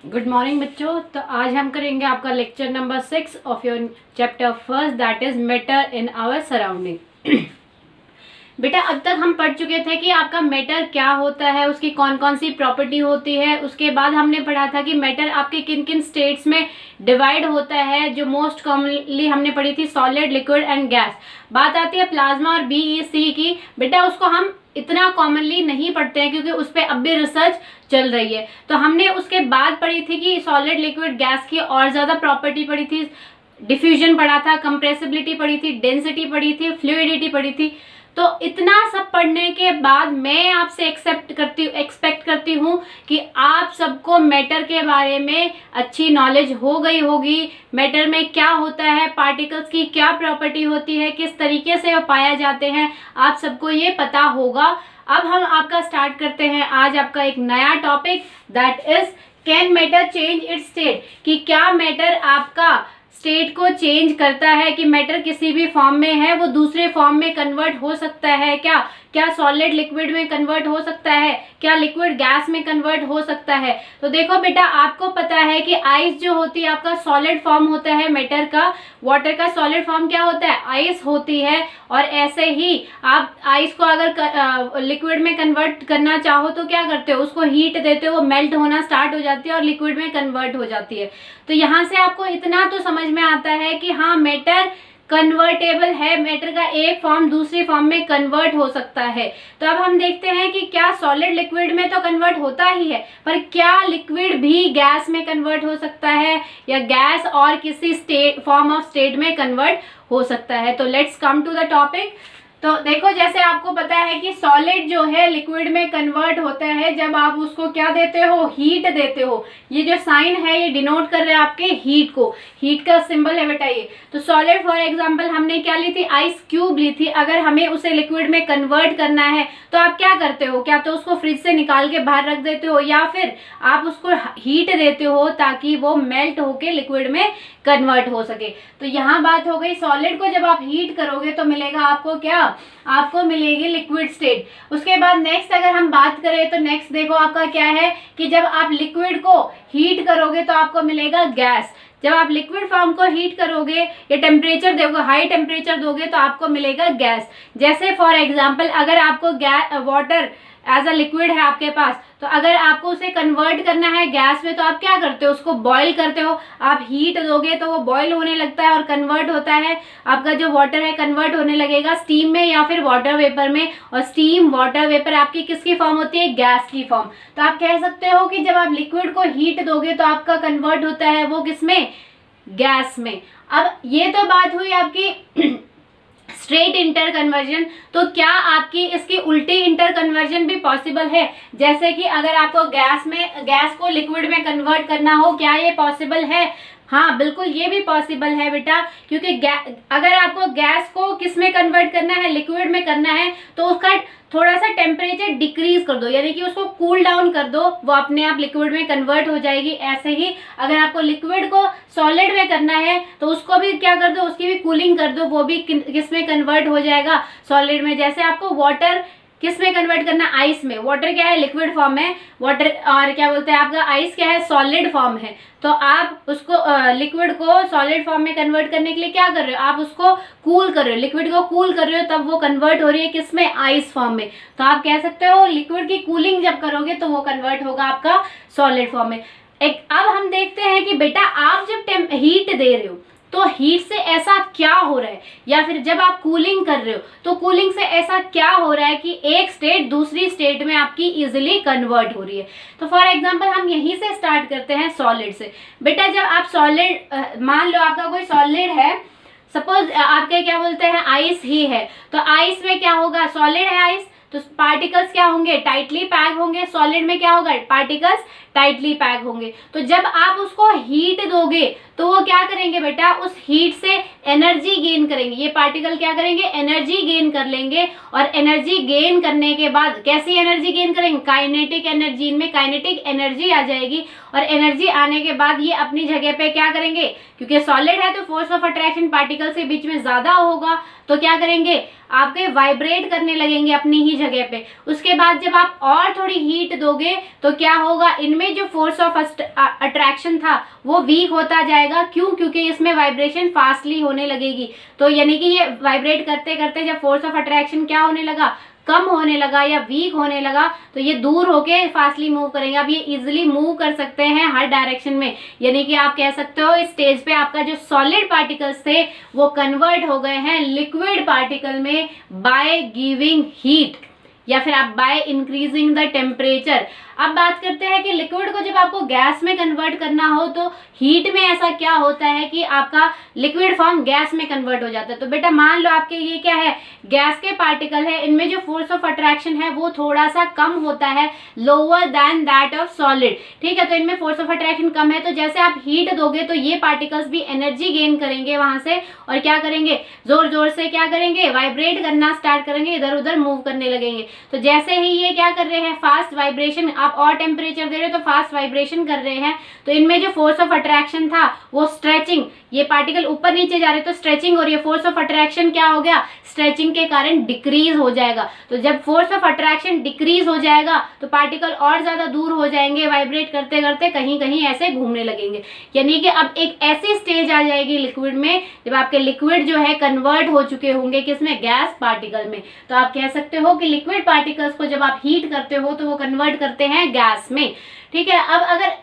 Good morning बच्चों। तो आज हम करेंगे आपका lecture number 6 of your chapter first, that is matter in our surrounding. बेटा अब तक हम पढ़ चुके थे कि आपका मैटर क्या होता है, उसकी कौन कौन सी प्रॉपर्टी होती है। उसके बाद हमने पढ़ा था कि मैटर आपके किन किन स्टेट्स में डिवाइड होता है। जो मोस्ट कॉमनली हमने पढ़ी थी सॉलिड, लिक्विड एंड गैस। बात आती है प्लाज्मा और बीईसी की। बेटा उसको हम इतना कॉमनली नहीं पढ़ते हैं क्योंकि उस पर अब भी रिसर्च चल रही है। तो हमने उसके बाद पढ़ी थी कि सॉलिड, लिक्विड, गैस की और ज्यादा प्रॉपर्टी पढ़ी थी। डिफ्यूजन पढ़ा था, कंप्रेसिबिलिटी पढ़ी थी, डेंसिटी पढ़ी थी, फ्लूइडिटी पढ़ी थी। तो इतना सब पढ़ने के बाद मैं आपसे एक्सपेक्ट करती हूँ कि आप सबको मैटर के बारे में अच्छी नॉलेज हो गई होगी। मैटर में क्या होता है, पार्टिकल्स की क्या प्रॉपर्टी होती है, किस तरीके से वो पाया जाते हैं, आप सबको ये पता होगा। अब हम आपका स्टार्ट करते हैं आज आपका एक नया topic, that is can matter change it's state. कि क्या मैटर आपका स्टेट को चेंज करता है, कि मैटर किसी भी फॉर्म में है वो दूसरे फॉर्म में कन्वर्ट हो सकता है क्या? क्या सॉलिड लिक्विड में कन्वर्ट हो सकता है? क्या लिक्विड गैस में कन्वर्ट हो सकता है? तो देखो बेटा, आपको पता है कि आइस जो होती है आपका सॉलिड फॉर्म होता है मैटर का। वाटर का सॉलिड फॉर्म क्या होता है? आइस होती है। और ऐसे ही आप आइस को अगर लिक्विड में कन्वर्ट करना चाहो तो क्या करते हो? उसको हीट देते हो, वो मेल्ट होना स्टार्ट हो जाती है और लिक्विड में कन्वर्ट हो जाती है। तो यहाँ से आपको इतना तो समझ में आता है कि हाँ, मैटर कन्वर्टेबल है, मैटर का एक फॉर्म दूसरी फॉर्म में कन्वर्ट हो सकता है। तो अब हम देखते हैं कि क्या सॉलिड लिक्विड में तो कन्वर्ट होता ही है, पर क्या लिक्विड भी गैस में कन्वर्ट हो सकता है, या गैस और किसी स्टेट फॉर्म ऑफ स्टेट में कन्वर्ट हो सकता है। तो let's come to the topic. तो देखो, जैसे आपको पता है कि सॉलिड जो है लिक्विड में कन्वर्ट होता है जब आप उसको क्या देते हो? हीट देते हो। ये जो साइन है ये डिनोट कर रहे हैं आपके हीट को। हीट का सिंबल है बेटा ये। तो सॉलिड फॉर एग्जांपल हमने क्या ली थी? आइस क्यूब ली थी। अगर हमें उसे लिक्विड में कन्वर्ट करना है तो आप क्या करते हो? क्या तो उसको फ्रिज से निकाल के बाहर रख देते हो, या फिर आप उसको हीट देते हो ताकि वो मेल्ट होके लिक्विड में कन्वर्ट हो सके। तो यहाँ बात हो गई, सॉलिड को जब आप हीट करोगे तो मिलेगा आपको क्या? आपको मिलेगी लिक्विड स्टेट। उसके बाद नेक्स्ट अगर हम बात करें तो नेक्स्ट देखो आपका क्या है कि जब आप लिक्विड को हीट करोगे तो आपको मिलेगा गैस। जब आप लिक्विड फॉर्म को हीट करोगे या टेम्परेचर दोगे, हाई टेम्परेचर दोगे, तो आपको मिलेगा गैस। जैसे फॉर एग्जांपल अगर आपको वाटर एज अ लिक्विड है आपके पास, तो अगर आपको उसे कन्वर्ट करना है गैस में तो आप क्या करते हो? उसको बॉईल करते हो। आप हीट दोगे तो वो बॉईल होने लगता है और कन्वर्ट होता है। आपका जो वाटर है कन्वर्ट होने लगेगा स्टीम में या फिर वाटर वेपर में। और स्टीम, वाटर वेपर आपकी किसकी फॉर्म होती है? गैस की फॉर्म। तो आप कह सकते हो कि जब आप लिक्विड को हीट दोगे तो आपका कन्वर्ट होता है वो किसमें? गैस में। अब ये तो बात हुई आपकी स्ट्रेट इंटर कन्वर्जन। तो क्या आपकी इसकी उल्टी इंटर कन्वर्जन भी पॉसिबल है? जैसे कि अगर आपको गैस को लिक्विड में कन्वर्ट करना हो, क्या ये पॉसिबल है? हाँ बिल्कुल, ये भी पॉसिबल है बेटा, क्योंकि अगर आपको गैस को किस में कन्वर्ट करना है? लिक्विड में करना है, तो उसका थोड़ा सा टेम्परेचर डिक्रीज कर दो, यानी कि उसको कूल डाउन कर दो, वो अपने आप लिक्विड में कन्वर्ट हो जाएगी। ऐसे ही अगर आपको लिक्विड को सॉलिड में करना है तो उसको भी क्या कर दो? उसकी भी कूलिंग कर दो, वो भी किस में कन्वर्ट हो जाएगा? सॉलिड में। जैसे आपको वाटर किस में कन्वर्ट करना? आइस में। वाटर क्या है? लिक्विड फॉर्म है। वाटर और क्या बोलते हैं आपका आइस क्या है? सॉलिड फॉर्म है। तो आप उसको लिक्विड को सॉलिड फॉर्म में कन्वर्ट करने के लिए क्या कर रहे हो? आप उसको कूल कर रहे हो, लिक्विड को कूल कर रहे हो, तब वो कन्वर्ट हो रही है किसमें? आइस फॉर्म में। तो आप कह सकते हो लिक्विड की कूलिंग जब करोगे तो वो कन्वर्ट होगा आपका सॉलिड फॉर्म में। अब हम देखते हैं कि बेटा आप जब हीट दे रहे हो तो हीट से ऐसा क्या हो रहा है, या फिर जब आप कूलिंग कर रहे हो तो कूलिंग से ऐसा क्या हो रहा है कि एक स्टेट दूसरी स्टेट में आपकी इजीली कन्वर्ट हो रही है। तो फॉर एग्जांपल हम यहीं से स्टार्ट करते हैं सॉलिड से। बेटा जब आप सॉलिड, मान लो आपका कोई सॉलिड है, सपोज आपके क्या बोलते हैं आइस ही है, तो आइस में क्या होगा? सॉलिड है आइस, तो पार्टिकल्स क्या होंगे? टाइटली पैक होंगे। सॉलिड में क्या होगा? पार्टिकल्स टाइटली पैक होंगे। तो जब आप उसको हीट दोगे तो वो क्या करेंगे बेटा? उस हीट से एनर्जी गेन करेंगे। ये पार्टिकल क्या करेंगे? एनर्जी गेन कर लेंगे। और एनर्जी गेन करने के बाद कैसी एनर्जी गेन करेंगे? Kinetic energy. इनमें काइनेटिक एनर्जी आ जाएगी, और एनर्जी आने के बाद ये अपनी जगह पे क्या करेंगे? क्योंकि सॉलिड है तो फोर्स ऑफ अट्रैक्शन पार्टिकल के बीच में ज्यादा होगा, तो क्या करेंगे? आपके वाइब्रेट करने लगेंगे अपनी ही जगह पे। उसके बाद जब आप और थोड़ी हीट दोगे तो क्या होगा? इनमें इनमें जो फोर्स ऑफ अट्रैक्शन था वो वीक होता जाएगा। क्यों? क्योंकि इसमें वाइब्रेशन फास्टली होने लगेगी। तो यानी कि ये वाइब्रेट करते करते जब फोर्स ऑफ अट्रैक्शन क्या होने लगा, कम होने लगा या वीक होने लगा, तो ये दूर होके फास्टली मूव करेंगे। अब ये इजिली मूव कर सकते हैं हर डायरेक्शन में। यानी कि आप कह सकते हो इस स्टेज पे आपका जो सॉलिड पार्टिकल्स थे वो कन्वर्ट हो गए हैं लिक्विड पार्टिकल में बाय गिविंग हीट, या फिर आप बाय इंक्रीजिंग द टेम्परेचर। अब बात करते हैं कि लिक्विड को जब आपको गैस में कन्वर्ट करना हो तो हीट में ऐसा क्या होता है कि आपका लिक्विड फॉर्म गैस में कन्वर्ट हो जाता है। तो बेटा मान लो आपके ये क्या है, गैस के पार्टिकल है, इनमें जो फोर्स ऑफ अट्रैक्शन है वो थोड़ा सा कम होता है, lower than that of solid. ठीक है, तो इनमें फोर्स ऑफ अट्रैक्शन कम है, तो जैसे आप हीट दोगे तो ये पार्टिकल्स भी एनर्जी गेन करेंगे वहां से, और क्या करेंगे, जोर जोर से क्या करेंगे, वाइब्रेट करना स्टार्ट करेंगे, इधर उधर मूव करने लगेंगे। तो जैसे ही ये क्या कर रहे हैं, फास्ट वाइब्रेशन, आप और टेम्परेचर दे रहे हो तो फास्ट वाइब्रेशन कर रहे हैं, तो इनमें जो फोर्स ऑफ अट्रैक्शन था वो स्ट्रेचिंग, ये पार्टिकल ऊपर नीचे जा रहे तो स्ट्रेचिंग हो रही है, फोर्स ऑफ अट्रैक्शन क्या हो गया, स्ट्रेचिंग के कारण डिक्रीज हो जाएगा। तो जब फोर्स ऑफ अट्रैक्शन डिक्रीज हो जाएगा तो पार्टिकल और ज्यादा दूर हो जाएंगे, वाइब्रेट करते करते कहीं कहीं ऐसे घूमने लगेंगे। यानी कि अब एक ऐसी स्टेज आ जाएगी लिक्विड में जब आपके लिक्विड जो है कन्वर्ट हो चुके होंगे किसमें, गैस पार्टिकल में। तो आप कह सकते हो कि लिक्विड पार्टिकल्स को जब आप हीट करते हो तो वो कन्वर्ट करते हैं गैस में। ठीक है, अब अगर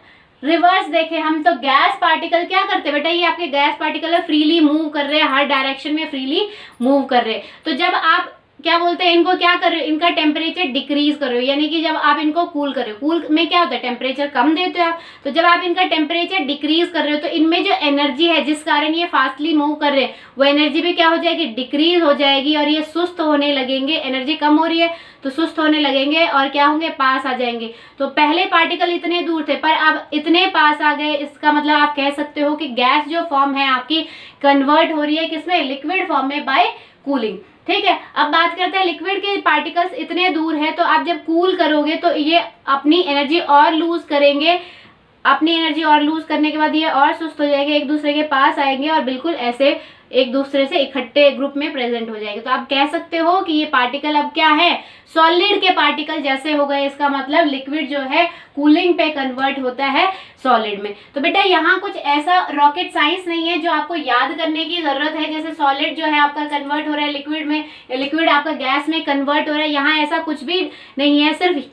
रिवर्स देखें हम तो गैस पार्टिकल क्या करते हैं बेटा, ये आपके गैस पार्टिकल है, फ्रीली मूव कर रहे हैं, हर डायरेक्शन में फ्रीली मूव कर रहे हैं। तो जब आप क्या बोलते हैं, इनको क्या कर रहे हो, इनका टेम्परेचर डिक्रीज कर रहे हो, यानी कि जब आप इनको कूल कर रहे हो, कूल में क्या होता है, टेम्परेचर कम देते हो आप, तो जब आप इनका टेम्परेचर डिक्रीज कर रहे हो तो इनमें जो एनर्जी है जिस कारण ये फास्टली मूव कर रहे हैं वो एनर्जी भी क्या हो जाएगी, डिक्रीज हो जाएगी, और ये सुस्त होने लगेंगे। एनर्जी कम हो रही है तो सुस्त होने लगेंगे और क्या होंगे, पास आ जाएंगे। तो पहले पार्टिकल इतने दूर थे पर अब इतने पास आ गए, इसका मतलब आप कह सकते हो कि गैस जो फॉर्म है आपकी कन्वर्ट हो रही है किसमें, लिक्विड फॉर्म में बाय कूलिंग। ठीक है, अब बात करते हैं लिक्विड के पार्टिकल्स इतने दूर है तो आप जब कूल करोगे तो ये अपनी एनर्जी और लूज करेंगे, अपनी एनर्जी और लूज करने के बाद ये और सुस्त हो जाएंगे, एक दूसरे के पास आएंगे और बिल्कुल ऐसे एक दूसरे से इकट्ठे ग्रुप में प्रेजेंट हो जाएंगे। तो आप कह सकते हो कि ये पार्टिकल अब क्या है, सॉलिड के पार्टिकल जैसे हो गए। इसका मतलब लिक्विड जो है कूलिंग पे कन्वर्ट होता है सॉलिड में। तो बेटा यहाँ कुछ ऐसा रॉकेट साइंस नहीं है जो आपको याद करने की जरूरत है, जैसे सॉलिड जो है आपका कन्वर्ट हो रहा है लिक्विड में, या लिक्विड आपका गैस में कन्वर्ट हो रहा है, यहाँ ऐसा कुछ भी नहीं है। सिर्फ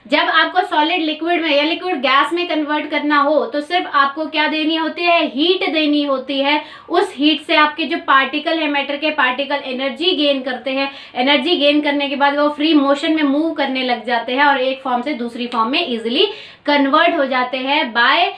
जब आपको सॉलिड लिक्विड में या लिक्विड गैस में कन्वर्ट करना हो तो सिर्फ आपको क्या देनी होती है, हीट देनी होती है। उस हीट से आपके जो पार्टिकल है, मैटर के पार्टिकल एनर्जी गेन करते हैं, एनर्जी गेन करने के बाद वो फ्री मोशन में मूव करने लग जाते हैं और एक फॉर्म से दूसरी फॉर्म में इजिली कन्वर्ट हो जाते हैं बाय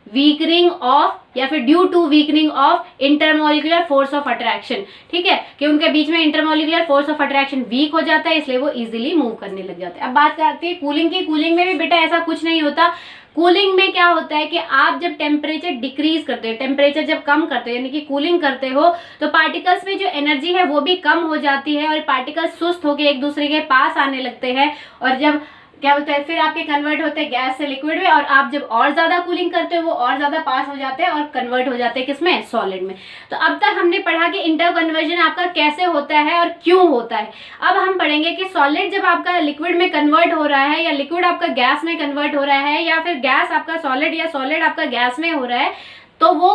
वीकनिंग ऑफ या फिर due to weakening of intermolecular force of attraction. ठीक है, कि उनके बीच में intermolecular force of attraction weak हो जाता है, इसलिए वो इजीली मूव करने लग जाते हैं। अब बात करते हैं कूलिंग की। कूलिंग में भी बेटा ऐसा कुछ नहीं होता। कूलिंग में क्या होता है कि आप जब टेम्परेचर डिक्रीज करते हो, टेम्परेचर जब कम करते हो यानी कि कूलिंग करते हो, तो पार्टिकल्स में जो एनर्जी है वो भी कम हो जाती है और पार्टिकल्स सुस्त होकर एक दूसरे के पास आने लगते हैं, और जब क्या बोलते हैं फिर आपके कन्वर्ट होते हैं गैस से लिक्विड में, और आप जब और ज्यादा कूलिंग करते हो वो और ज्यादा पास हो जाते हैं और कन्वर्ट हो जाते हैं किसमें, सॉलिड में। तो अब तक हमने पढ़ा कि इंटर कन्वर्जन आपका कैसे होता है और क्यों होता है। अब हम पढ़ेंगे कि सॉलिड जब आपका लिक्विड में कन्वर्ट हो रहा है, या लिक्विड आपका गैस में कन्वर्ट हो रहा है, या फिर गैस आपका सॉलिड या सॉलिड आपका गैस में हो रहा है, तो वो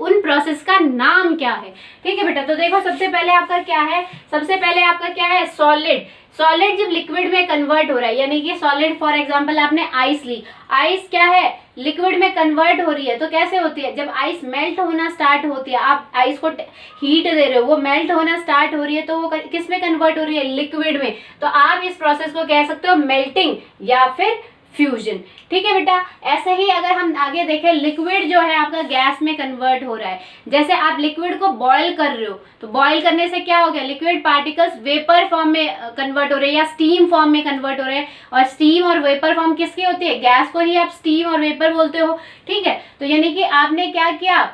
उन प्रोसेस का नाम क्या है। ठीक है बेटा, तो देखो सबसे पहले आपका क्या है, सबसे पहले आपका क्या है, सॉलिड। सॉलिड जब लिक्विड में कन्वर्ट हो रहा है, यानी कि सॉलिड फॉर एग्जांपल आपने आइस ली, आइस क्या है, लिक्विड में कन्वर्ट हो रही है। तो कैसे होती है, जब आइस मेल्ट होना स्टार्ट होती है, आप आइस को हीट दे रहे हो, वो मेल्ट होना स्टार्ट हो रही है, तो वो किस में कन्वर्ट हो रही है, लिक्विड में। तो आप इस प्रोसेस को कह सकते हो मेल्टिंग या फिर फ्यूजन। ठीक है बेटा, ऐसे ही अगर हम आगे देखें, लिक्विड जो है आपका गैस में कन्वर्ट हो रहा है। जैसे आप लिक्विड को बॉईल कर रहे हो, तो बॉईल करने से क्या हो गया, लिक्विड पार्टिकल्स वेपर फॉर्म में कन्वर्ट हो रहे हैं या स्टीम फॉर्म में कन्वर्ट हो रहे हैं। और स्टीम और वेपर फॉर्म किसकी होती है, गैस को ही आप स्टीम और वेपर बोलते हो। ठीक है, तो यानी कि आपने क्या किया,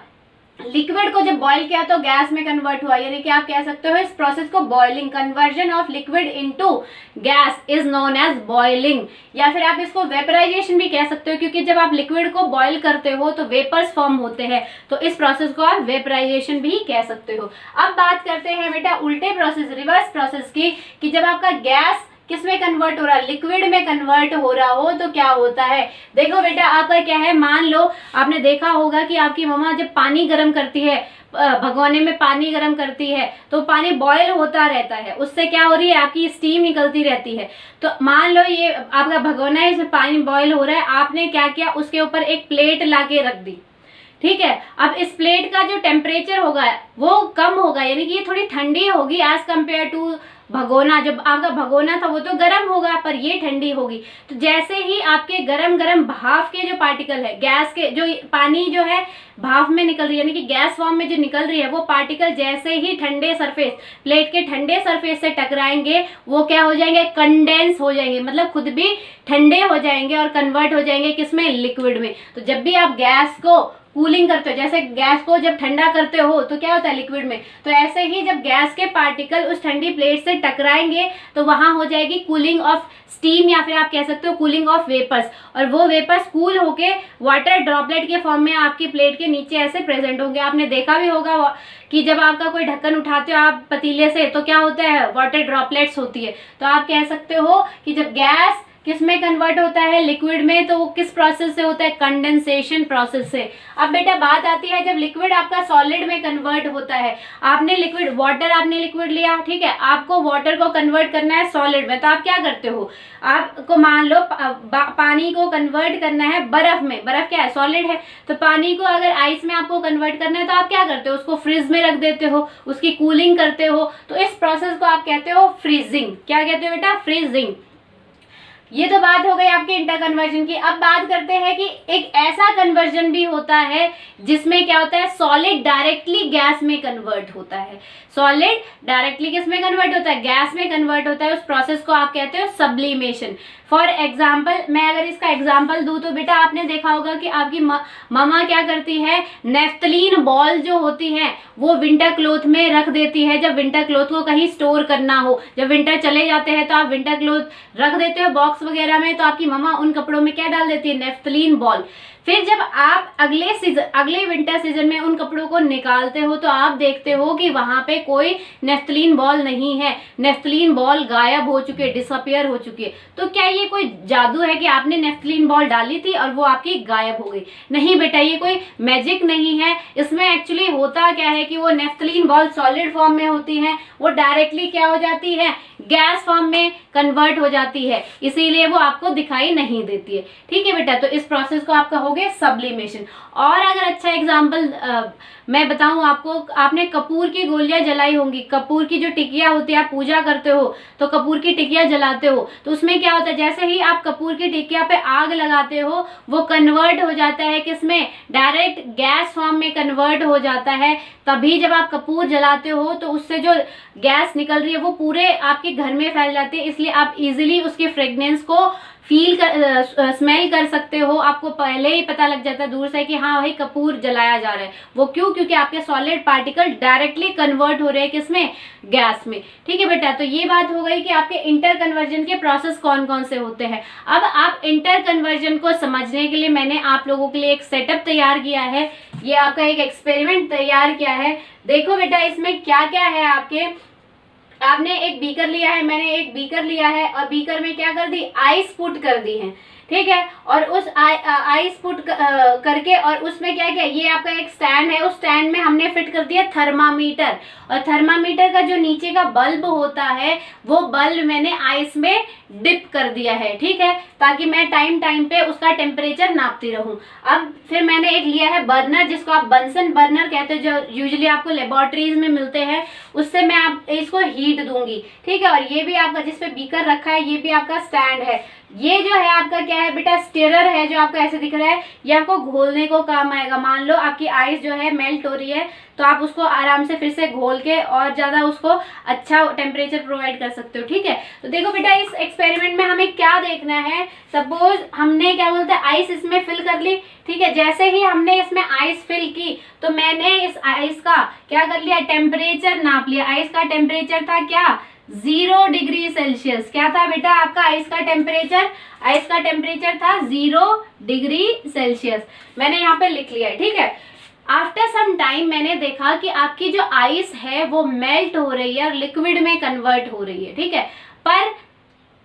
लिक्विड को जब बॉईल किया तो गैस में कन्वर्ट हुआ, यानी कि आप कह सकते हो इस प्रोसेस को boiling, conversion of liquid into gas is known as boiling. या फिर आप इसको वेपराइजेशन भी कह सकते हो, क्योंकि जब आप लिक्विड को बॉईल करते हो तो वेपर्स फॉर्म होते हैं, तो इस प्रोसेस को आप वेपराइजेशन भी कह सकते हो। अब बात करते हैं बेटा उल्टे प्रोसेस, रिवर्स प्रोसेस की, कि जब आपका गैस किस में कन्वर्ट हो रहा है, लिक्विड में कन्वर्ट हो रहा हो तो क्या होता है। देखो बेटा आपका क्या है, मान लो आपने देखा होगा कि आपकी मम्मा जब पानी गर्म करती है, भगोने में पानी गर्म करती है तो पानी बॉयल होता रहता है, उससे क्या हो रही है, आपकी स्टीम निकलती रहती है। तो मान लो ये आपका भगोना है, इसमें पानी बॉयल हो रहा है, आपने क्या किया, उसके ऊपर एक प्लेट लाके रख दी, ठीक है। अब इस प्लेट का जो टेम्परेचर होगा वो कम होगा, यानी कि ये थोड़ी ठंडी होगी एज कम्पेयर टू भगोना। जब आपका भगोना था वो तो गर्म होगा, पर ये ठंडी होगी। तो जैसे ही आपके गरम गरम भाप के जो पार्टिकल है, गैस के जो पानी जो है भाप में निकल रही है, यानी कि गैस फॉर्म में जो निकल रही है, वो पार्टिकल जैसे ही ठंडे सरफेस, प्लेट के ठंडे सरफेस से टकराएंगे, वो क्या हो जाएंगे, कंडेंस हो जाएंगे, मतलब खुद भी ठंडे हो जाएंगे और कन्वर्ट हो जाएंगे किसमें, लिक्विड में। तो जब भी आप गैस को कूलिंग करते हो, जैसे गैस को जब ठंडा करते हो तो क्या होता है, लिक्विड में, तो ऐसे ही जब गैस के पार्टिकल उस ठंडी प्लेट से टकराएंगे तो वहां हो जाएगी कूलिंग ऑफ स्टीम, या फिर आप कह सकते हो कूलिंग ऑफ वेपर्स, और वो वेपर्स कूल होके वाटर ड्रॉपलेट के फॉर्म में आपकी प्लेट के नीचे ऐसे प्रेजेंट होंगे। आपने देखा भी होगा कि जब आपका कोई ढक्कन उठाते हो आप पतीले से तो क्या होता है, वाटर ड्रॉपलेट्स होती है। तो आप कह सकते हो कि जब गैस किस में कन्वर्ट होता है, लिक्विड में, तो वो किस प्रोसेस से होता है, कंडेंसेशन प्रोसेस से। अब बेटा बात आती है जब लिक्विड आपका सॉलिड में कन्वर्ट होता है, आपने लिक्विड वाटर आपने लिक्विड लिया, ठीक है, आपको वाटर को कन्वर्ट करना है सॉलिड में, तो आप क्या करते हो, आपको मान लो पानी को कन्वर्ट करना है बर्फ में, बर्फ क्या है, सॉलिड है, तो पानी को अगर आइस में आपको कन्वर्ट करना है तो आप क्या करते हो, उसको फ्रिज में रख देते हो, उसकी कूलिंग करते हो। तो इस प्रोसेस को आप कहते हो फ्रीजिंग। क्या कहते हो बेटा, फ्रीजिंग। ये तो बात हो गई आपके इंटर कन्वर्जन की। अब बात करते हैं कि एक ऐसा कन्वर्जन भी होता है जिसमें क्या होता है, सॉलिड डायरेक्टली गैस में कन्वर्ट होता है। सॉलिड डायरेक्टली किस में कन्वर्ट होता है, गैस में कन्वर्ट होता है। उस प्रोसेस को आप कहते हो सब्लिमेशन। फॉर एग्जाम्पल, मैं अगर इसका एग्जाम्पल दूं तो बेटा आपने देखा होगा कि आपकी मम्मा क्या करती है, नेफ्थलीन बॉल जो होती है वो विंटर क्लोथ में रख देती है। जब विंटर क्लोथ को कहीं स्टोर करना हो, जब विंटर चले जाते हैं तो आप विंटर क्लोथ रख देते हो बॉक्स वगैरह में, तो आपकी मम्मा उन कपड़ों में क्या डाल देती है, नेफ्थलीन बॉल। फिर जब आप अगले विंटर सीजन में उन कपड़ों को निकालते हो तो आप देखते हो कि वहां पे कोई नेफ्थलीन बॉल नहीं है, नेफ्थलीन बॉल गायब हो चुकी है, डिसअपियर हो चुकी है। तो क्या ये कोई जादू है कि आपने नेफ्थलीन बॉल डाली थी और वो आपकी गायब हो गई? नहीं बेटा, ये कोई मैजिक नहीं है। इसमें एक्चुअली होता क्या है कि वो नेफ्थलीन बॉल सॉलिड फॉर्म में होती है, वो डायरेक्टली क्या हो जाती है, गैस फॉर्म में कन्वर्ट हो जाती है, इसीलिए वो आपको दिखाई नहीं देती है। ठीक है बेटा, तो इस प्रोसेस को आप कहोगे सब्लिमेशन। और अगर अच्छा एग्जांपल मैं बताऊं आपको, आपने कपूर की गोलियां जलाई होंगी, कपूर की जो टिकिया होती है, आप पूजा करते हो तो कपूर की टिकिया जलाते हो, तो उसमें क्या होता है, जैसे ही आप कपूर की टिकिया पे आग लगाते हो वो कन्वर्ट हो जाता है किसमें, डायरेक्ट गैस फॉर्म में कन्वर्ट हो जाता है। तभी जब आप कपूर जलाते हो तो उससे जो गैस निकल रही है वो पूरे आपके घर में फैल जाती है, इसलिए आप इजीली उसकी फ्रेग्रेंस को स्मेल कर सकते हो। आपको पहले ही पता लग जाता है दूर से कि हाँ भाई कपूर जलाया जा रहा है। वो क्यों, क्योंकि आपके सॉलिड पार्टिकल डायरेक्टली कन्वर्ट हो रहे हैं किसमें, गैस में। ठीक है बेटा, तो ये बात हो गई कि आपके इंटर कन्वर्जन के प्रोसेस कौन कौन से होते हैं। अब आप इंटर कन्वर्जन को समझने के लिए मैंने आप लोगों के लिए एक सेटअप तैयार किया है, ये आपका एक एक्सपेरिमेंट तैयार किया है। देखो बेटा इसमें क्या क्या है, आपने एक बीकर लिया है, मैंने एक बीकर लिया है, और बीकर में क्या कर दी, आइस पुट कर दी है, ठीक है। और उस आइस पुट करके और उसमें क्या किया, ये आपका एक स्टैंड है, उस स्टैंड में हमने फिट कर दिया थर्मामीटर, और थर्मामीटर का जो नीचे का बल्ब होता है वो बल्ब मैंने आइस में डिप कर दिया है, ठीक है, ताकि मैं टाइम टाइम पे उसका टेम्परेचर नापती रहूं। अब फिर मैंने एक लिया है बर्नर, जिसको आप बंसन बर्नर कहते हैं, जो यूजुअली आपको लेबोरेटरीज में मिलते हैं, उससे मैं आप इसको हीट दूंगी, ठीक है। और ये भी आपका जिस पे बीकर रखा है ये भी आपका स्टैंड है। ये जो है आपका क्या है बेटा, स्टिरर है, जो आपको ऐसे दिख रहा है, ये आपको घोलने को काम आएगा। मान लो आपकी आइस जो है मेल्ट हो रही है तो आप उसको आराम से फिर से घोल के और ज्यादा उसको अच्छा टेम्परेचर प्रोवाइड कर सकते हो, ठीक है। तो देखो बेटा इस एक्सपेरिमेंट में हमें क्या देखना है, सपोज हमने क्या बोलते हैं आइस इसमें फिल कर ली, ठीक है। जैसे ही हमने इसमें आइस फिल की तो मैंने इस आइस का क्या कर लिया, टेम्परेचर नाप लिया। आइस का टेम्परेचर था क्या, 0 डिग्री सेल्सियस। क्या था बेटा आपका आइस का टेम्परेचर, आइस का टेम्परेचर था 0 डिग्री सेल्सियस। मैंने यहाँ पे लिख लिया है, ठीक है। आफ्टर सम टाइम मैंने देखा कि आपकी जो आइस है वो मेल्ट हो रही है और लिक्विड में कन्वर्ट हो रही है, ठीक है। पर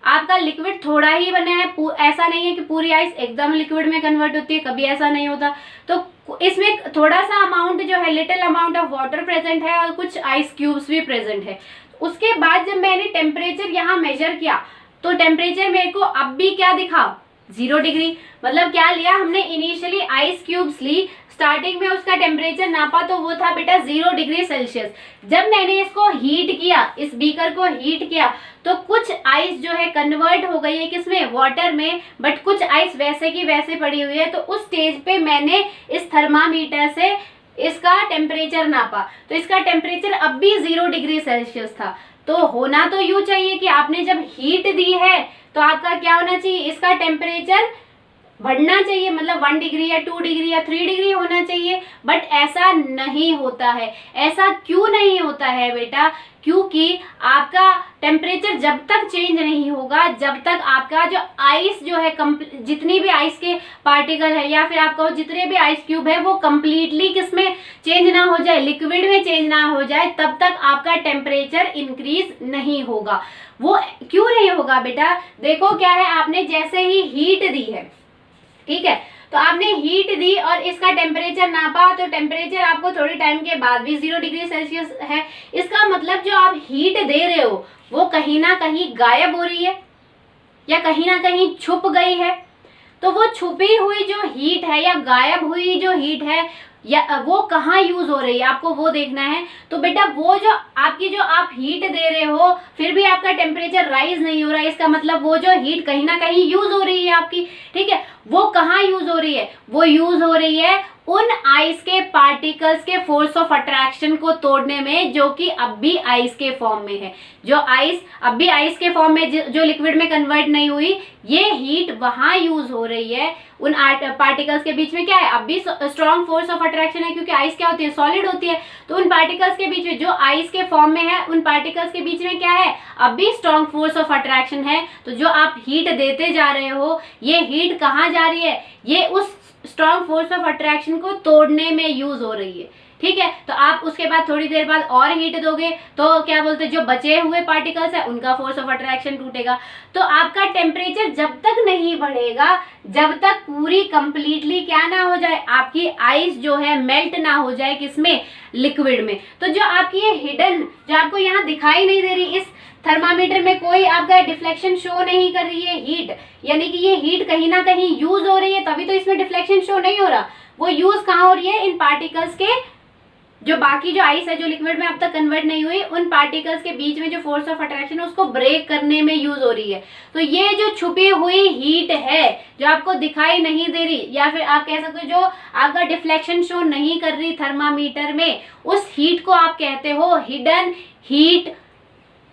आपका लिक्विड थोड़ा ही बना है, ऐसा नहीं है कि पूरी आइस एकदम लिक्विड में कन्वर्ट होती है, कभी ऐसा नहीं होता। तो इसमें थोड़ा सा अमाउंट जो है, little amount of water present है और कुछ आइस क्यूब्स भी प्रेजेंट है। उसके बाद जब मैंने टेम्परेचर यहाँ मेजर किया तो टेम्परेचर मेरे को अब भी क्या दिखा, 0 डिग्री। मतलब क्या लिया हमने, इनिशियली आइस क्यूब्स ली, स्टार्टिंग में उसका टेम्परेचर नापा तो वो था बेटा 0 डिग्री सेल्सियस। जब मैंने इसको हीट किया, इस बीकर को हीट किया, तो कुछ आइस जो है कन्वर्ट हो गई है किसमें, वाटर में, बट कुछ आइस वैसे की वैसे पड़ी हुई है। तो उस स्टेज पे मैंने इस थर्मामीटर से इसका टेम्परेचर नापा, तो इसका टेम्परेचर अब भी 0 डिग्री सेल्सियस था। तो होना तो यूं चाहिए कि आपने जब हीट दी है तो आपका क्या होना चाहिए, इसका टेम्परेचर बढ़ना चाहिए, मतलब 1 डिग्री या 2 डिग्री या 3 डिग्री होना चाहिए, बट ऐसा नहीं होता है। ऐसा क्यों नहीं होता है बेटा, क्योंकि आपका टेम्परेचर जब तक चेंज नहीं होगा, जब तक आपका जो आइस जो है, जितनी भी आइस के पार्टिकल है या फिर आपका जितने भी आइस क्यूब है वो कंप्लीटली किसमें चेंज ना हो जाए, लिक्विड में चेंज ना हो जाए, तब तक आपका टेम्परेचर इंक्रीज नहीं होगा। वो क्यों नहीं होगा बेटा, देखो क्या है, आपने जैसे ही हीट दी है, ठीक है, तो आपने हीट दी और इसका टेम्परेचर नापा, तो टेम्परेचर आपको थोड़ी टाइम के बाद भी 0 डिग्री सेल्सियस है। इसका मतलब जो आप हीट दे रहे हो वो कहीं ना कहीं गायब हो रही है या कहीं ना कहीं छुप गई है। तो वो छुपी हुई जो हीट है या गायब हुई जो हीट है, या वो कहाँ यूज हो रही है, आपको वो देखना है। तो बेटा वो जो आपकी जो आप हीट दे रहे हो फिर भी आपका टेम्परेचर राइज नहीं हो रहा है, इसका मतलब वो जो हीट कहीं ना कहीं यूज हो रही है आपकी, ठीक है। वो कहाँ यूज हो रही है, वो यूज हो रही है उन आइस के पार्टिकल्स के फोर्स ऑफ अट्रैक्शन को तोड़ने में, जो कि अब भी आइस के फॉर्म में है। जो आइस अब भी आइस के फॉर्म में जो लिक्विड में कन्वर्ट नहीं हुई, ये हीट वहां यूज हो रही है। उन पार्टिकल्स के बीच में क्या है, अब भी स्ट्रॉन्ग फोर्स ऑफ अट्रैक्शन है, क्योंकि आइस क्या होती है, सॉलिड होती है। तो उन पार्टिकल्स के बीच में जो आइस के फॉर्म में है, उन पार्टिकल्स के बीच में क्या है, अब भी स्ट्रॉन्ग फोर्स ऑफ अट्रैक्शन है। तो जो आप हीट देते जा रहे हो, ये हीट कहाँ जा रही है, ये उस स्ट्रॉन्ग फोर्स ऑफ अट्रैक्शन को तोड़ने में यूज हो रही है, ठीक है। तो आप उसके बाद थोड़ी देर बाद और हीट दोगे तो क्या बोलते हैं, जो बचे हुए पार्टिकल्स है उनका फोर्स ऑफ अट्रैक्शन टूटेगा। तो आपका टेम्परेचर जब तक नहीं बढ़ेगा, जब तक पूरी कंप्लीटली क्या ना हो जाए, आपकी आइस जो है मेल्ट ना हो जाए, किसमें, लिक्विड में। तो जो आपकी ये हिडन, जो आपको यहाँ दिखाई नहीं दे रही, इस थर्मामीटर में कोई आपका डिफ्लेक्शन शो नहीं कर रही है हीट, यानी कि ये हीट कहीं ना कहीं यूज हो रही है, तभी तो इसमें डिफ्लेक्शन शो नहीं हो रहा। वो यूज कहाँ हो रही है, इन पार्टिकल्स के, जो बाकी जो आइस है जो लिक्विड में अब तक कन्वर्ट नहीं हुई, उन पार्टिकल्स के बीच में जो फोर्स ऑफ अट्रैक्शन है उसको ब्रेक करने में यूज हो रही है। तो ये जो छुपी हुई हीट है जो आपको दिखाई नहीं दे रही, या फिर आप कह सकते हो जो आपका डिफ्लेक्शन शो नहीं कर रही थर्मामीटर में, उस हीट को आप कहते हो हिडन हीट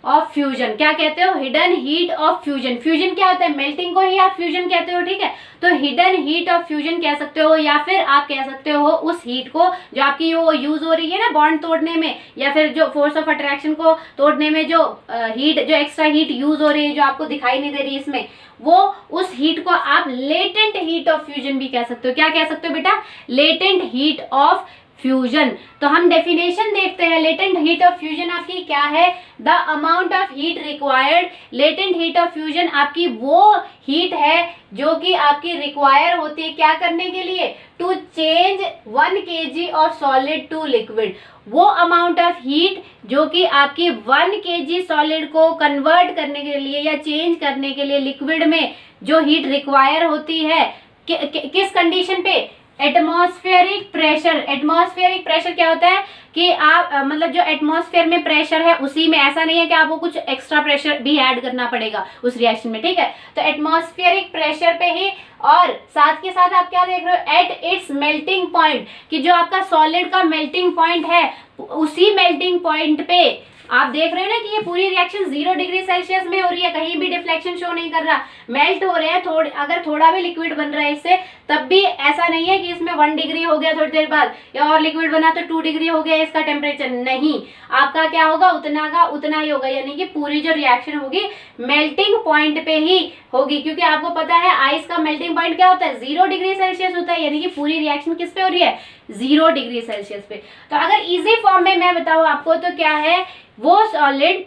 ऑफ फ्यूजन। क्या कहते हो, hidden heat of fusion. Fusion क्या होता है, मेल्टिंग को ही आप फ्यूजन कहते हो, ठीक है। तो हिडन हीट ऑफ फ्यूजन कह सकते हो, या फिर आप कह सकते हो उस हीट को जो आपकी वो यूज हो रही है ना बॉन्ड तोड़ने में, या फिर जो फोर्स ऑफ अट्रैक्शन को तोड़ने में जो हीट, जो एक्स्ट्रा हीट यूज हो रही है जो आपको दिखाई नहीं दे रही इसमें, वो उस हीट को आप लेटेंट हीट ऑफ फ्यूजन भी कह सकते हो। क्या कह सकते हो बेटा, लेटेंट हीट ऑफ फ्यूजन। तो हम डेफिनेशन देखते हैं, लेटेंट हीट ऑफ फ्यूजन आपकी क्या है, the amount of heat required. Latent heat of fusion आपकी वो हीट है जो कि आपकी रिक्वायर होती है क्या करने के लिए, to change 1 kg of solid to liquid. वो अमाउंट ऑफ हीट जो कि आपकी 1 kg सॉलिड को कन्वर्ट करने के लिए या चेंज करने के लिए लिक्विड में जो हीट रिक्वायर होती है, किस कंडीशन पे, एटमॉस्फेरिक प्रेशर। एटमॉस्फेरिक प्रेशर क्या होता है कि आप मतलब जो एटमॉस्फेयर में प्रेशर है उसी में, ऐसा नहीं है कि आपको कुछ एक्स्ट्रा प्रेशर भी ऐड करना पड़ेगा उस रिएक्शन में, ठीक है। तो एटमॉस्फेरिक प्रेशर पे ही, और साथ के साथ आप क्या देख रहे हो, एट इट्स मेल्टिंग पॉइंट, कि जो आपका सॉलिड का मेल्टिंग पॉइंट है उसी मेल्टिंग पॉइंट पे आप देख रहे हो ना कि ये पूरी रिएक्शन 0 डिग्री सेल्सियस में हो रही है, कहीं भी डिफ्लेक्शन शो नहीं कर रहा, मेल्ट हो रहे हैं। अगर थोड़ा भी लिक्विड बन रहा है इससे, तब भी ऐसा नहीं है कि इसमें 1 डिग्री हो गया थोड़ी देर बाद, या और लिक्विड बना तो 2 डिग्री हो गया इसका टेम्परेचर, नहीं, आपका क्या होगा, उतना का उतना ही होगा। यानी कि पूरी जो रिएक्शन होगी मेल्टिंग पॉइंट पे ही होगी, क्योंकि आपको पता है आइस का मेल्टिंग पॉइंट क्या होता है, 0 डिग्री सेल्सियस होता है। यानी कि पूरी रिएक्शन किस पे हो रही है, 0 डिग्री सेल्सियस पे। तो अगर इजी फॉर्म में मैं बताऊँ आपको तो क्या है, वो सॉलिड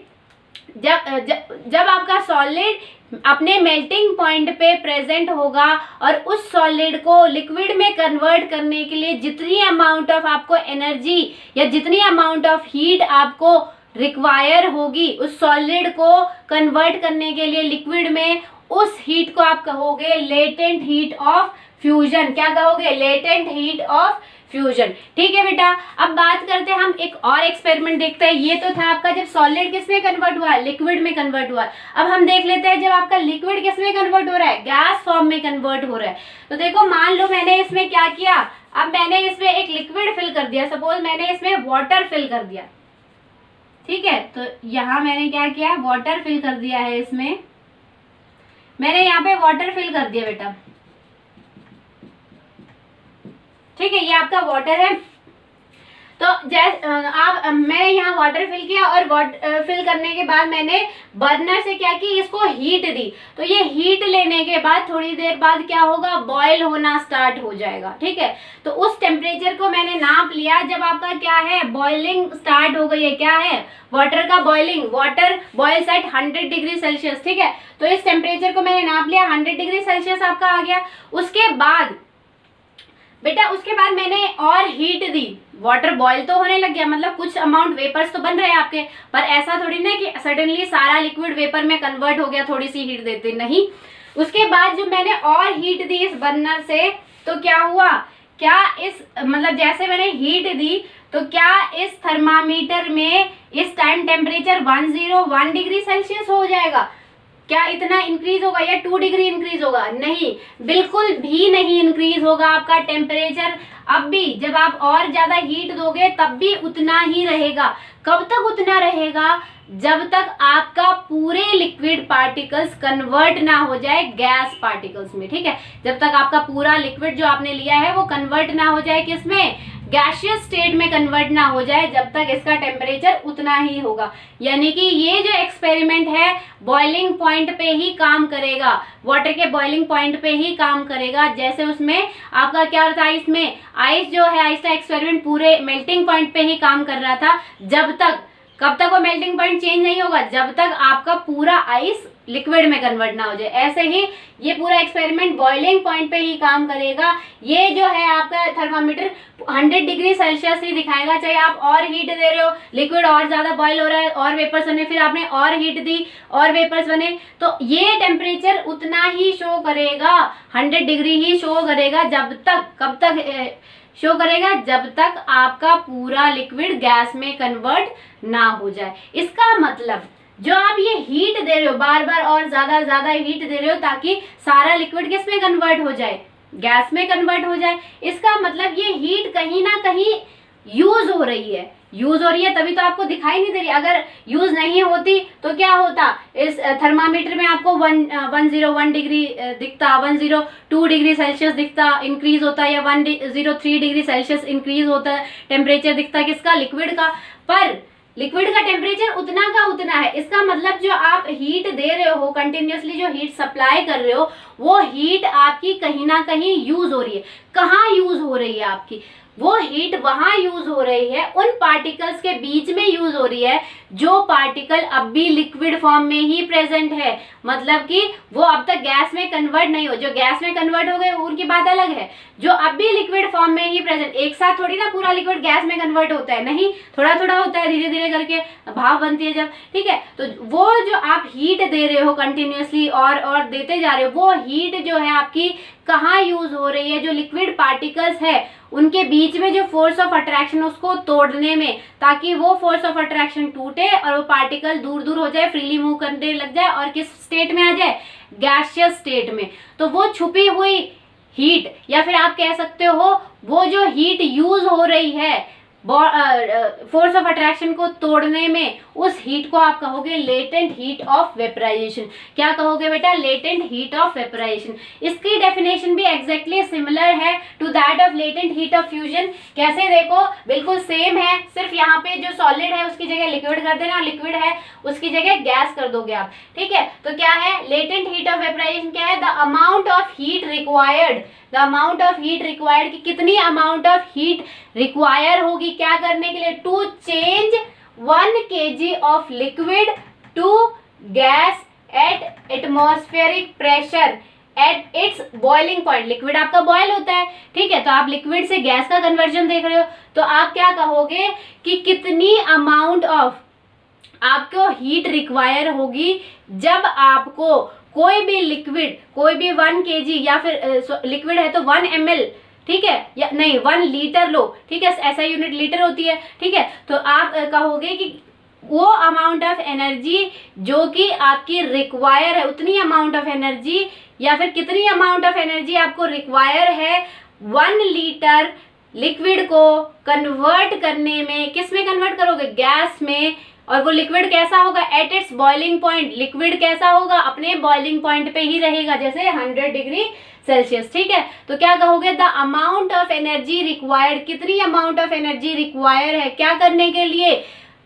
जब आपका सॉलिड अपने मेल्टिंग पॉइंट पे प्रेजेंट होगा और उस सॉलिड को लिक्विड में कन्वर्ट करने के लिए जितनी अमाउंट ऑफ आपको एनर्जी या जितनी अमाउंट ऑफ हीट आपको रिक्वायर होगी उस सॉलिड को कन्वर्ट करने के लिए लिक्विड में, उस हीट को आप कहोगे लेटेंट हीट ऑफ फ्यूजन। क्या कहोगे? Latent heat of fusion. ठीक है बेटा, अब बात करते हैं हम एक और एक्सपेरिमेंट देखते हैं। ये तो था आपका जब सॉलिड किस में कन्वर्ट हुआ है? लिक्विड में कन्वर्ट हुआ है। अब हम देख लेते हैं जब आपका लिक्विड किस में कन्वर्ट हो रहा है? गैस फॉर्म में कन्वर्ट हो रहा है। तो देखो, मान लो मैंने इसमें क्या किया, अब मैंने इसमें एक लिक्विड फिल कर दिया, सपोज मैंने इसमें वाटर फिल कर दिया। ठीक है, तो यहाँ मैंने क्या किया, वाटर फिल कर दिया है। इसमें मैंने यहाँ पे वाटर फिल कर दिया बेटा। ठीक है, ये आपका वाटर है। तो मैंने यहाँ वाटर फिल किया और फिल करने के बाद मैंने बर्नर से क्या की, इसको हीट दी। तो ये हीट लेने के बाद थोड़ी देर बाद क्या होगा, बॉयल होना स्टार्ट हो जाएगा। ठीक है, तो उस टेम्परेचर को मैंने नाप लिया। जब आपका क्या है, बॉइलिंग स्टार्ट हो गई है, क्या है, वाटर का boiling, water boils at 100 degree Celsius. ठीक है, तो इस टेम्परेचर को मैंने नाप लिया, 100 डिग्री सेल्सियस आपका आ गया। उसके बाद बेटा, उसके बाद मैंने और हीट दी। वाटर बॉईल तो होने लग गया, मतलब कुछ अमाउंट वेपर्स तो बन रहे हैं आपके, पर ऐसा थोड़ी ना कि सडनली सारा लिक्विड वेपर में कन्वर्ट हो गया थोड़ी सी हीट देते, नहीं। उसके बाद जो मैंने और हीट दी इस बर्नर से, तो क्या हुआ, क्या इस मतलब जैसे मैंने हीट दी तो क्या इस थर्मामीटर में इस टाइम टेम्परेचर 101 डिग्री सेल्सियस हो जाएगा? क्या इतना इंक्रीज होगा या 2 डिग्री इंक्रीज होगा? नहीं, बिल्कुल भी नहीं इंक्रीज होगा आपका टेम्परेचर। अब भी जब आप और ज्यादा हीट दोगे तब भी उतना ही रहेगा। कब तक उतना रहेगा? जब तक आपका पूरे लिक्विड पार्टिकल्स कन्वर्ट ना हो जाए गैस पार्टिकल्स में। ठीक है, जब तक आपका पूरा लिक्विड जो आपने लिया है वो कन्वर्ट ना हो जाए किसमें, गैसियस स्टेट में कन्वर्ट ना हो जाए, जब तक इसका टेम्परेचर उतना ही होगा। यानी कि ये जो एक्सपेरिमेंट है बॉइलिंग पॉइंट पे ही काम करेगा, वाटर के बॉइलिंग पॉइंट पे ही काम करेगा। जैसे उसमें आपका क्या था, इसमें आइस जो है, आइस का एक्सपेरिमेंट पूरे मेल्टिंग पॉइंट पे ही काम कर रहा था। जब तक, कब तक वो मेल्टिंग पॉइंट चेंज नहीं होगा, जब तक आपका पूरा आइस लिक्विड में कन्वर्ट ना हो जाए। ऐसे ही ये पूरा एक्सपेरिमेंट बॉइलिंग पॉइंट पे ही काम करेगा। ये जो है आपका थर्मामीटर 100 डिग्री सेल्सियस ही दिखाएगा, चाहे आप और हीट दे रहे हो, लिक्विड और ज्यादा बॉयल हो रहा है और वेपर्स बने, फिर आपने और हीट दी और वेपर्स बने, तो ये टेम्परेचर उतना ही शो करेगा, 100 डिग्री ही शो करेगा। जब तक, कब तक शो करेगा, जब तक आपका पूरा लिक्विड गैस में कन्वर्ट ना हो जाए। इसका मतलब जो आप ये हीट दे रहे हो, बार बार और ज्यादा हीट दे रहे हो ताकि सारा लिक्विड किस में कन्वर्ट हो जाए, गैस में कन्वर्ट हो जाए। इसका मतलब ये हीट कहीं ना कहीं यूज हो रही है, यूज हो रही है, तभी तो आपको दिखाई नहीं दे रही। अगर यूज नहीं होती तो क्या होता, इस थर्मामीटर में आपको 101 डिग्री दिखता, 102 डिग्री सेल्सियस दिखता, इंक्रीज होता, या 103 डिग्री सेल्सियस इंक्रीज होता है टेम्परेचर दिखता किसका, लिक्विड का। पर लिक्विड का टेम्परेचर उतना का उतना है। इसका मतलब जो आप हीट दे रहे हो, कंटिन्यूसली जो हीट सप्लाई कर रहे हो, वो हीट आपकी कहीं ना कहीं यूज हो रही है। कहाँ यूज हो रही है आपकी वो हीट? वहां यूज हो रही है, उन पार्टिकल्स के बीच में यूज हो रही है जो पार्टिकल अब भी लिक्विड फॉर्म में ही प्रेजेंट है। मतलब कि वो अब तक गैस में कन्वर्ट नहीं हो, जो गैस में कन्वर्ट हो गए उनकी बात अलग है, जो अब भी लिक्विड फॉर्म में ही प्रेजेंट। एक साथ थोड़ी ना पूरा लिक्विड गैस में कन्वर्ट होता है, नहीं, थोड़ा थोड़ा होता है, धीरे धीरे करके भाप बनती है जब। ठीक है, तो वो जो आप हीट दे रहे हो कंटिन्यूसली और देते जा रहे हो, वो हीट जो है आपकी कहाँ यूज हो रही है, जो लिक्विड पार्टिकल्स है उनके बीच में जो फोर्स ऑफ अट्रैक्शन उसको तोड़ने में, ताकि वो फोर्स ऑफ अट्रैक्शन टूटे और वो पार्टिकल दूर दूर हो जाए, फ्रीली मूव करने लग जाए और किस स्टेट में आ जाए, गैसियस स्टेट में। तो वो छुपी हुई हीट, या फिर आप कह सकते हो वो जो हीट यूज हो रही है फोर्स ऑफ अट्रैक्शन को तोड़ने में, उस हीट को आप कहोगे लेटेंट हीट ऑफ वेपराइजेशन। क्या कहोगे बेटा? Latent heat of vaporisation. इसकी डेफिनेशन भी एग्जैक्टली सिमिलर है to that of latent heat of fusion. कैसे? देखो, बिल्कुल सेम है, सिर्फ यहाँ पे जो सॉलिड है उसकी जगह लिक्विड कर देना, लिक्विड है उसकी जगह गैस कर दोगे आप। ठीक है, तो क्या है लेटेंट हीट ऑफ वेपराइजेशन? क्या है? The amount of heat required, the amount of heat required, कि कितनी अमाउंट ऑफ हीट रिक्वायर होगी क्या करने के लिए, to change 1 kg of liquid to gas at atmospheric pressure at its boiling point. Liquid आपका बॉयल होता है, ठीक है, तो आप लिक्विड से गैस का कन्वर्जन देख रहे हो, तो आप क्या कहोगे कि कितनी अमाउंट ऑफ आपको हीट रिक्वायर होगी जब आपको कोई भी लिक्विड, कोई भी 1 kg या फिर लिक्विड है तो 1 ml, ठीक है, या नहीं 1 लीटर लो, ठीक है, ऐसा यूनिट लीटर होती है, ठीक है, तो आप कहोगे कि वो अमाउंट ऑफ एनर्जी जो कि आपकी रिक्वायर है, उतनी अमाउंट ऑफ एनर्जी या फिर कितनी अमाउंट ऑफ एनर्जी आपको रिक्वायर है 1 लीटर लिक्विड को कन्वर्ट करने में। किस में कन्वर्ट करोगे? गैस में। और वो लिक्विड कैसा होगा? Eight its boiling point. Liquid कैसा होगा? अपने बॉइलिंग पॉइंट पे ही रहेगा, जैसे 100 डिग्री सेल्सियस, ठीक है। तो क्या कहोगे? The amount of energy required, कितनी अमाउंट ऑफ एनर्जी रिक्वायर है क्या करने के लिए?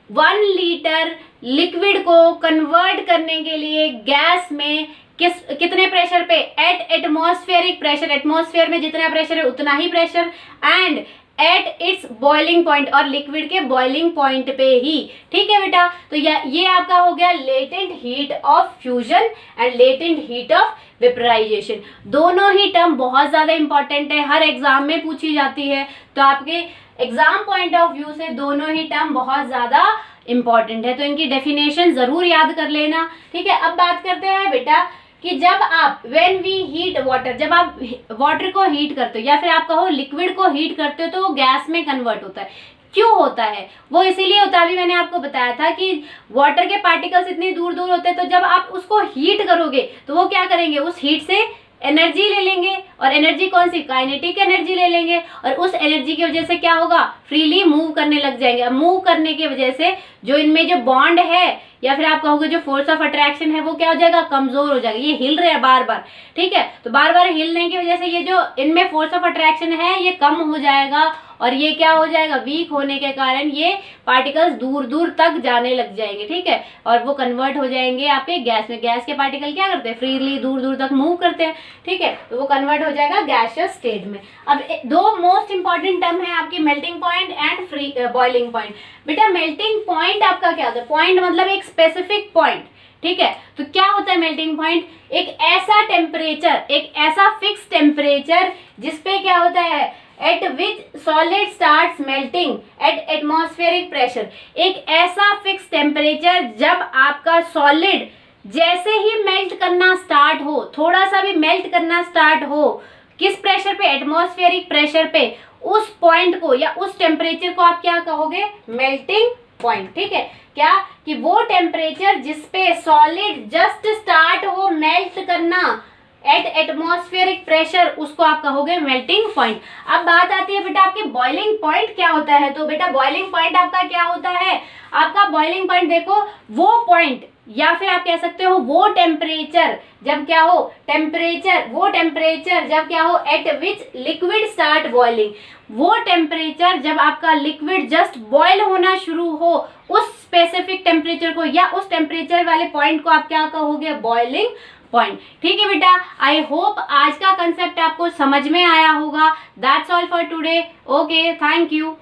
1 लीटर लिक्विड को कन्वर्ट करने के लिए गैस में कितने प्रेशर पे? Eight atmospheric pressure. एटमॉस्फेयर में जितना प्रेशर है उतना ही pressure, and at its boiling point, और लिक्विड के बॉइलिंग पॉइंट पे ही, ठीक है बेटा। तो ये आपका हो गया latent heat of fusion and latent heat of vaporisation. दोनों ही टर्म बहुत ज्यादा इंपॉर्टेंट है, हर एग्जाम में पूछी जाती है, तो आपके एग्जाम पॉइंट ऑफ व्यू से दोनों ही टर्म बहुत ज्यादा इंपॉर्टेंट है, तो इनकी डेफिनेशन जरूर याद कर लेना, ठीक है। अब बात करते हैं बेटा कि जब आप व्हेन वी हीट वाटर, जब आप वाटर को हीट करते हो या फिर आप कहो लिक्विड को हीट करते हो, तो वो गैस में कन्वर्ट होता है। क्यों होता है? वो इसीलिए होता है, अभी मैंने आपको बताया था कि वाटर के पार्टिकल्स इतने दूर दूर होते हैं, तो जब आप उसको हीट करोगे तो वो क्या करेंगे? उस हीट से एनर्जी ले लेंगे, और एनर्जी कौन सी? काइनेटिक एनर्जी ले लेंगे, और उस एनर्जी की वजह से क्या होगा? फ्रीली मूव करने लग जाएंगे। मूव करने की वजह से जो इनमें जो बॉन्ड है या फिर आप कहोगे जो फोर्स ऑफ अट्रैक्शन है वो क्या हो जाएगा? कमजोर हो जाएगा। ये हिल रहे हैं बार बार, ठीक है, तो बार बार हिलने की वजह से ये जो इनमें फोर्स ऑफ अट्रैक्शन है ये कम हो जाएगा, और ये क्या हो जाएगा? वीक होने के कारण ये पार्टिकल्स दूर दूर तक जाने लग जाएंगे, ठीक है, और वो कन्वर्ट हो जाएंगे आपके गैस में। गैस के पार्टिकल क्या करते हैं? फ्रीली दूर दूर तक मूव करते हैं, ठीक है, तो वो कन्वर्ट हो जाएगा गैसियस स्टेट में। अब दो मोस्ट इंपॉर्टेंट टर्म है आपकी, melting point and free boiling point. बेटा मेल्टिंग पॉइंट आपका क्या होता है? पॉइंट मतलब एक स्पेसिफिक पॉइंट, ठीक है, तो क्या होता है मेल्टिंग पॉइंट? एक ऐसा टेम्परेचर, एक ऐसा फिक्स टेम्परेचर जिसपे क्या होता है? एट विच solid starts melting eight atmospheric pressure. एक ऐसा फिक्स टेम्परेचर जब आपका सॉलिड जैसे ही मेल्ट करना स्टार्ट हो, थोड़ा सा भी मेल्ट करना स्टार्ट हो, किस प्रेशर पे? एटमॉस्फेरिक प्रेशर पे, उस पॉइंट को या उस टेम्परेचर को आप क्या कहोगे? मेल्टिंग पॉइंट, ठीक है। क्या? कि वो टेम्परेचर जिसपे सॉलिड जस्ट स्टार्ट हो मेल्ट करना एट एटमॉस्फेरिक प्रेशर, उसको आप कहोगे मेल्टिंग पॉइंट। अब बात आती है बेटा आपके बॉइलिंग पॉइंट क्या होता है। तो बेटा बॉइलिंग पॉइंट आपका क्या होता है? आपका बॉइलिंग पॉइंट देखो, वो पॉइंट या फिर आप कह सकते हो वो टेम्परेचर जब क्या हो? वो टेम्परेचर जब क्या हो? एट विच लिक्विड स्टार्ट बॉइलिंग। वो टेम्परेचर जब आपका लिक्विड जस्ट बॉयल होना शुरू हो, उस स्पेसिफिक टेम्परेचर को या उस टेम्परेचर वाले पॉइंट को आप क्या कहोगे? बॉइलिंग पॉइंट, ठीक है बेटा। आई होप आज का कंसेप्ट आपको समझ में आया होगा। That's all for today. Okay, thank you.